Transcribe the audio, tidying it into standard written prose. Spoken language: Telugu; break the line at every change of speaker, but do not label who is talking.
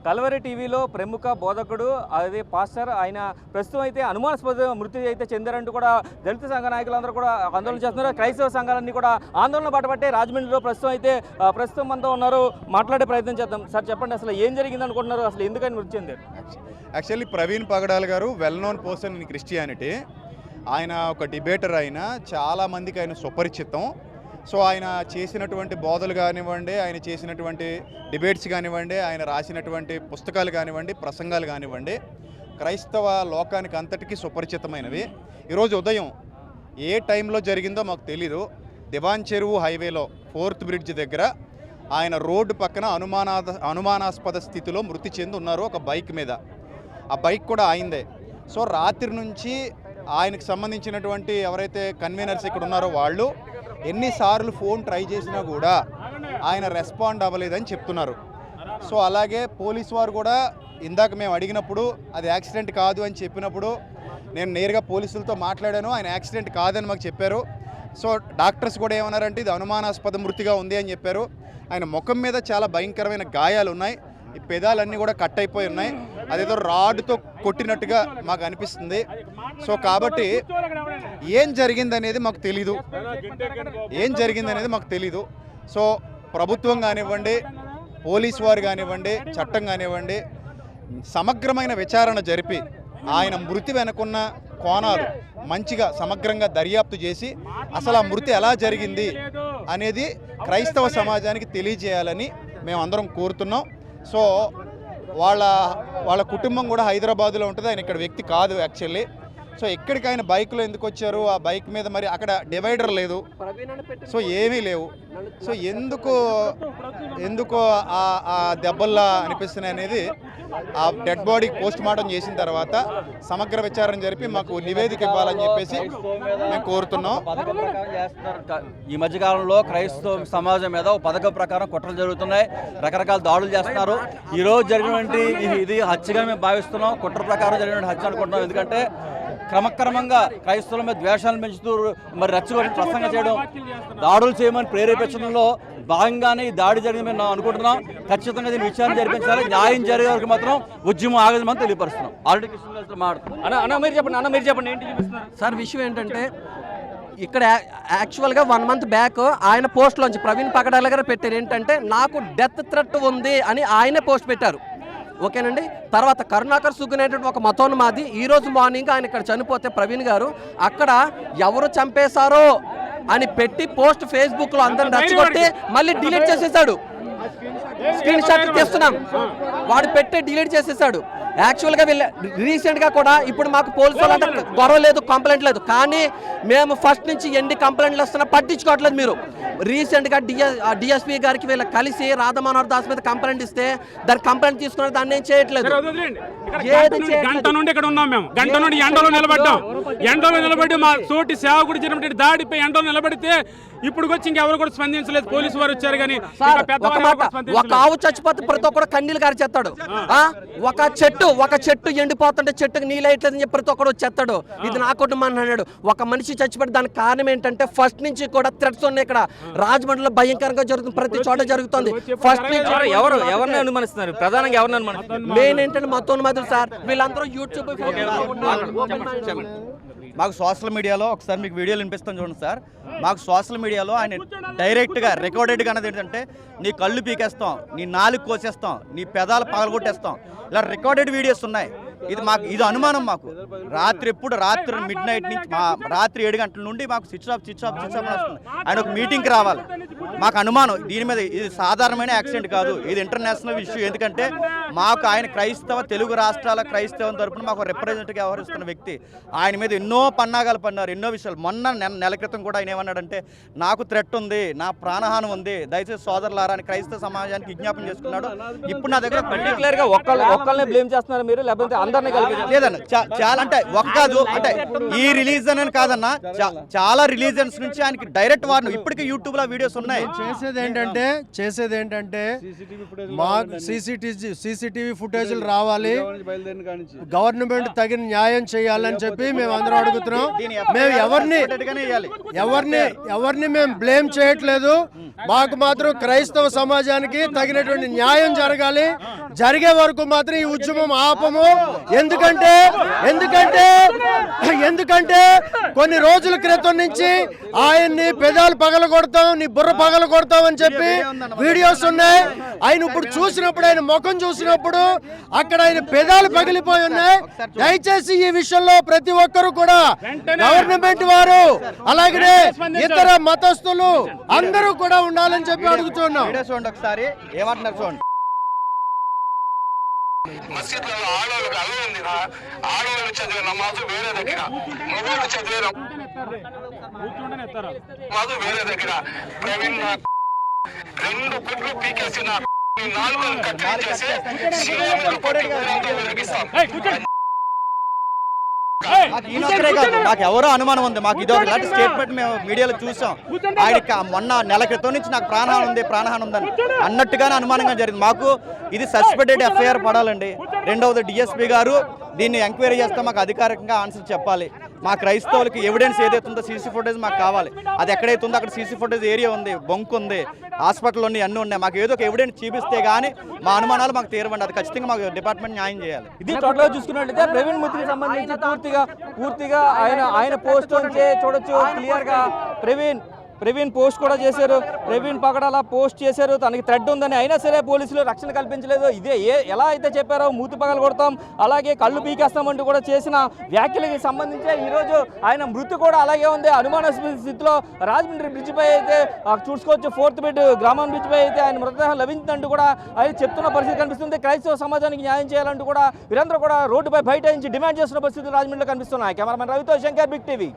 కల్వరి టీవీలో ప్రముఖ బోధకుడు అదే పాస్టర్ ఆయన ప్రస్తుతం అయితే అనుమానాస్పద మృతి అయితే చెందారంటూ కూడా దళిత సంఘ నాయకులందరూ కూడా ఆందోళన చేస్తున్నారు. క్రైస్తవ సంఘాలన్నీ కూడా ఆందోళన పట్టబట్టే రాజమండ్రిలో ప్రస్తుతం మనతో ఉన్నారు. మాట్లాడే ప్రయత్నం చేద్దాం. సార్ చెప్పండి, అసలు ఏం జరిగింది అనుకుంటున్నారు, అసలు ఎందుకని మృతి చెందారు?
యాక్చువల్లీ ప్రవీణ్ పగడాల్ గారు well known person in Christianity. ఆయన ఒక డిబేటర్, ఆయన చాలామందికి ఆయన సుపరిచితం. సో ఆయన చేసినటువంటి బోధలు కానివ్వండి, ఆయన చేసినటువంటి డిబేట్స్ కానివ్వండి, ఆయన రాసినటువంటి పుస్తకాలు కానివ్వండి, ప్రసంగాలు కానివ్వండి, క్రైస్తవ లోకానికి అంతటికీ సుపరిచితమైనవి. ఈరోజు ఉదయం ఏ టైంలో జరిగిందో మాకు తెలీదు. దివాన్ చెరువు హైవేలో 4th బ్రిడ్జ్ దగ్గర ఆయన రోడ్డు పక్కన అనుమానాస్పద స్థితిలో మృతి చెంది ఉన్నారు ఒక బైక్ మీద. ఆ బైక్ కూడా ఆయిందే. సో రాత్రి నుంచి ఆయనకు సంబంధించినటువంటి ఎవరైతే కన్వీనర్స్ ఇక్కడ ఉన్నారో వాళ్ళు ఎన్నిసార్లు ఫోన్ ట్రై చేసినా కూడా ఆయన రెస్పాండ్ అవ్వలేదని చెప్తున్నారు. సో అలాగే పోలీసు వారు కూడా ఇందాక మేము అడిగినప్పుడు అది యాక్సిడెంట్ కాదు అని చెప్పినప్పుడు నేను నేరుగా పోలీసులతో మాట్లాడాను. ఆయన యాక్సిడెంట్ కాదని మాకు చెప్పారు. సో డాక్టర్స్ కూడా ఏమన్నారంటే ఇది అనుమానాస్పద మృతిగా ఉంది అని చెప్పారు. ఆయన ముఖం మీద చాలా భయంకరమైన గాయాలు ఉన్నాయి. ఈ పెదాలన్నీ కూడా కట్ అయిపోయి ఉన్నాయి. అదేదో రాడ్తో కొట్టినట్టుగా మాకు అనిపిస్తుంది. సో కాబట్టి ఏం జరిగిందనేది మాకు తెలీదు. సో ప్రభుత్వం కానివ్వండి, పోలీసు వారు కానివ్వండి, చట్టం కానివ్వండి, సమగ్రమైన విచారణ జరిపి ఆయన మృతి వెనుకున్న కోణాలు మంచిగా సమగ్రంగా దర్యాప్తు చేసి అసలు ఆ మృతి ఎలా జరిగింది అనేది క్రైస్తవ సమాజానికి తెలియజేయాలని మేమందరం కోరుతున్నాం. సో వాళ్ళ కుటుంబం కూడా హైదరాబాద్లో ఉంటుంది. ఆయన ఇక్కడ వ్యక్తి కాదు యాక్చువల్లీ. సో ఎక్కడికి ఆయన బైక్లో ఎందుకు వచ్చారు, ఆ బైక్ మీద మరి అక్కడ డివైడర్ లేదు, సో ఏమీ లేవు. సో ఎందుకు ఆ దెబ్బల్లా అనిపిస్తున్నాయి అనేది ఆ డెడ్ బాడీ పోస్ట్ మార్టం చేసిన తర్వాత సమగ్ర విచారణ జరిపి మాకు నివేదిక ఇవ్వాలని చెప్పేసి మేము కోరుతున్నాం.
ఈ మధ్యకాలంలో క్రైస్తవ సమాజం మీద పథకం ప్రకారం కుట్రలు జరుగుతున్నాయి, రకరకాల దాడులు చేస్తున్నారు. ఈ రోజు జరిగినటువంటి ఇది హత్యగా మేము భావిస్తున్నాం, కుట్ర ప్రకారం జరిగిన హత్య అనుకుంటున్నాం. ఎందుకంటే క్రమక్రమంగా క్రైస్తవుల మీద ద్వేషాలను పెంచుతూ మరి రెచ్చగొట్టి ప్రసంగం చేయడం, దాడులు చేయమని ప్రేరేపించడంలో భాగంగానే ఈ దాడి జరిగిందని మేము అనుకుంటున్నాం. ఖచ్చితంగా దీన్ని విచారణ జరిపించాలి. న్యాయం జరిగే వరకు మాత్రం ఉద్యమం ఆగదని తెలియపరుస్తున్నాం. ఆల్రెడీ కృష్ణ మాట్లాడుతున్నాం.
మీరు చెప్పండి ఏంటి చూపిస్తున్నారు
సార్? విషయం ఏంటంటే ఇక్కడ యాక్చువల్గా 1 month బ్యాక్ ఆయన పోస్ట్లోంచి ప్రవీణ్ పగడాల గారు పెట్టారు ఏంటంటే నాకు డెత్ థ్రెట్ ఉంది అని ఆయనే పోస్ట్ పెట్టారు. ఓకేనండి. తర్వాత కరుణాకర్ సుగ్గునేటువంటి ఒక మతోన్మాది ఈరోజు మార్నింగ్ ఆయన ఇక్కడ చనిపోతే ప్రవీణ్ గారు అక్కడ ఎవరు చంపేశారో అని పెట్టి పోస్ట్ ఫేస్బుక్లో అందరిని రెచ్చగొట్టి మళ్ళీ డిలీట్ చేసేసాడు. స్క్రీన్ షాట్ తీస్తున్నాం, వాడు పెట్టి డిలీట్ చేసేసాడు. యాక్చువల్గా వీళ్ళు రీసెంట్గా కూడా ఇప్పుడు మాకు పోలీసు వాళ్ళంతా గొడవ లేదు, కంప్లైంట్ లేదు, కానీ మేము ఫస్ట్ నుంచి ఎన్ని కంప్లైంట్లు వస్తున్నా పట్టించుకోవట్లేదు. మీరు రీసెంట్గా డిఎస్పీ గారికి వీళ్ళు కలిసి రాధా మనోహర్ దాస్ మీద కంప్లైంట్ ఇస్తే దాని కంప్లైంట్ తీసుకున్నారు, దాన్ని ఏం చేయట్లేదు.
గంట నుండి ఇక్కడ ఉన్నాం మేము, గంట నుండి ఎండలో నిలబడి మా తోటి సేవకుడు జరిగినటువంటి దాడిపై ఎండలో నిలబడితే ఇప్పుడు వచ్చి ఇంకెవరు కూడా స్పందించలేదు. పోలీసు వారు వచ్చారు కానీ
ఒక ఆవు చచ్చిపోతే ప్రతి ఒక్కరు కన్నీళ్ళు గారి చేస్తాడు. ఒక చెట్టు ఎండిపోతుంటే చెట్టుకు నీళ్ళేయట్లేదని చెప్పి ప్రతి ఒక్కడు వచ్చేస్తాడు. ఇది నా కుటుంబం అన్నాడు. ఒక మనిషి చచ్చిపోతే దానికి కారణం ఏంటంటే ఫస్ట్ నుంచి కూడా థ్రెట్స్ ఉన్నాయి. ఇక్కడ రాజమండ్రిలో భయంకరంగా జరుగుతుంది, ప్రతి చోట జరుగుతుంది. ఫస్ట్ నుంచి
ఎవరిని అనుమానిస్తున్నారు? ప్రధానంగా ఎవరిని అనుమానిస్తున్నారు?
మెయిన్ ఏంటంటే మతోన్మాదులు సార్. వీళ్ళందరూ యూట్యూబ్
మాకు సోషల్ మీడియాలో ఒకసారి మీకు వీడియోలు వినిపిస్తాను చూడండి సార్. మాకు సోషల్ మీడియాలో ఆయన డైరెక్ట్గా రికార్డెడ్గా అన్నది ఏంటంటే నీ కళ్ళు పీకేస్తాం, నీ నాలుగు కోసేస్తాం, నీ పెదాలు పగలగొట్టేస్తాం, ఇలా రికార్డెడ్ వీడియోస్ ఉన్నాయి. ఇది అనుమానం మాకు. రాత్రి మిడ్ నైట్ నుంచి రాత్రి 7 గంటల నుండి మాకు స్విచ్ ఆఫ్ వస్తుంది. ఆయన ఒక మీటింగ్కి రావాలి. మాకు అనుమానం దీని మీద. ఇది సాధారణమైన యాక్సిడెంట్ కాదు, ఇది ఇంటర్నేషనల్ ఇష్యూ. ఎందుకంటే మాకు ఆయన తెలుగు రాష్ట్రాల క్రైస్తవం తరపున మాకు రిప్రజెంటేటివ్గా వ్యవహరిస్తున్న వ్యక్తి. ఆయన మీద ఎన్నో పన్నాగాలు పన్నారు, ఎన్నో విషయాలు. మొన్న నెల క్రితం కూడా ఆయన ఏమన్నాడంటే నాకు థ్రెట్ ఉంది, నా ప్రాణహానం ఉంది, దయచేసి సోదరులారా అని క్రైస్తవ సమాజానికి విజ్ఞాపన చేసుకున్నాడు. ఇప్పుడు నా దగ్గర
పర్టికులర్గా ఒక్కళ్ళనే బ్లేమ్ చేస్తున్నారు మీరు, లేకపోతే
లేదన్న చాలా అంటే కాదు అంటే ఈ రిలీజన్ అని కాదన్నా, చాలా రిలీజన్స్ నుంచి ఆయనకి డైరెక్ట్ వార్నింగ్. ఇప్పటికే యూట్యూబ్ లో వీడియోస్ ఉన్నాయి.
చేసేది ఏంటంటే మాకు సీసీటీవీ ఫుటేజ్లు రావాలి, గవర్నమెంట్ తగిన న్యాయం చేయాలని చెప్పి మేము అందరం అడుగుతున్నాం. మేము ఎవరిని మేము బ్లేమ్ చేయట్లేదు. మాకు మాత్రం క్రైస్తవ సమాజానికి తగినటువంటి న్యాయం జరగాలి. జరిగే వరకు మాత్రం ఈ ఉద్యమం ఆపము. ఎందుకంటే కొన్ని రోజుల క్రితం నుంచి ఆయన్ని పెదాలు పగల కొడతాం, నీ బుర్ర పగల కొడతాం అని చెప్పి వీడియోస్ ఉన్నాయి. ఆయన ఇప్పుడు చూసినప్పుడు, ఆయన ముఖం చూసినప్పుడు అక్కడ ఆయన పెదాలు పగిలిపోయి ఉన్నాయి. దయచేసి ఈ విషయంలో ప్రతి ఒక్కరు కూడా గవర్నమెంట్ వారు అలాగే ఇతర మతస్థులు అందరూ కూడా ఉండాలని చెప్పి అడుగుతున్నాం.
ఒకసారి ఏమంటున్నారు చూడండి.
మసీదులలో ఆడవాళ్ళకి అల్లు ఉందిరా, ఆడవాళ్ళు చదివే నమాజు వేరే దగ్గర, మగవాళ్ళు చదివే నమాజు వేరే దగ్గర. ప్రవీణ్ 2 గుడ్లు పీకేసి నా 4 కట్టడి చేసి
నాకు ఎవరో అనుమానం ఉంది. మాకు ఇది ఇలాంటి స్టేట్మెంట్ మేము మీడియాలో చూసాం. ఆయనకి మొన్న నెల క్రితం నుంచి నాకు ప్రాణహాని ఉందని అన్నట్టుగానే అనుమానంగా జరిగింది. మాకు ఇది సస్పెండెడ్ ఎఫ్ఐఆర్ పడాలండి. రెండవది డిఎస్పీ గారు దీన్ని ఎంక్వైరీ చేస్తే మాకు అధికారికంగా ఆన్సర్ చెప్పాలి. మా క్రైస్తవులకి ఎవిడెన్స్ ఏదైతే ఉందో సీసీ ఫుటేజ్ మాకు కావాలి. అది ఎక్కడైతే ఉందో అక్కడ సీసీ ఫుటేజ్ ఏరియా ఉంది, బొంకు ఉంది, హాస్పిటల్ ఉంది, అన్నీ ఉన్నాయి. మాకు ఏదో ఒక ఎవిడెన్స్ చూపిస్తే కానీ మా అనుమానాలు మాకు తీరవండి. అది ఖచ్చితంగా మాకు డిపార్ట్మెంట్ న్యాయం చేయాలి.
ఇది టోటల్గా చూసుకున్నట్లయితే ప్రవీణ్ మూర్తికి సంబంధించి పూర్తిగా ఆయన పోస్ట్ నుంచే చూడొచ్చు క్లియర్గా. ప్రవీణ్ పోస్ట్ కూడా చేశారు. ప్రవీణ్ పగడాల పోస్ట్ చేశారు, తనకి థ్రెడ్ ఉందని. అయినా సరే పోలీసులు రక్షణ కల్పించలేదు. ఇదే ఎలా అయితే చెప్పారో మూతి పగలు కొడతాం, అలాగే కళ్ళు పీకేస్తామంటూ కూడా చేసిన వ్యాఖ్యలకి సంబంధించి ఈరోజు ఆయన మృతి కూడా అలాగే ఉంది. అనుమానాస్పద స్థితిలో రాజమండ్రి బ్రిడ్జ్ పై అయితే చూసుకోవచ్చు. 4th బెడ్ గ్రామం బ్రిడ్జ్ పై అయితే ఆయన మృతదేహం లభించిందంటూ కూడా ఆయన చెప్తున్న పరిస్థితి కనిపిస్తుంది. క్రైస్తవ సమాజానికి న్యాయం చేయాలంటూ కూడా వీరందరూ కూడా రోడ్డుపై బైఠాయించి డిమాండ్ చేస్తున్న పరిస్థితులు రాజమండ్రిలో కనిపిస్తున్నాయి. కెమెరామెన్ రవితో శంకర్, బిగ్ టీవీ.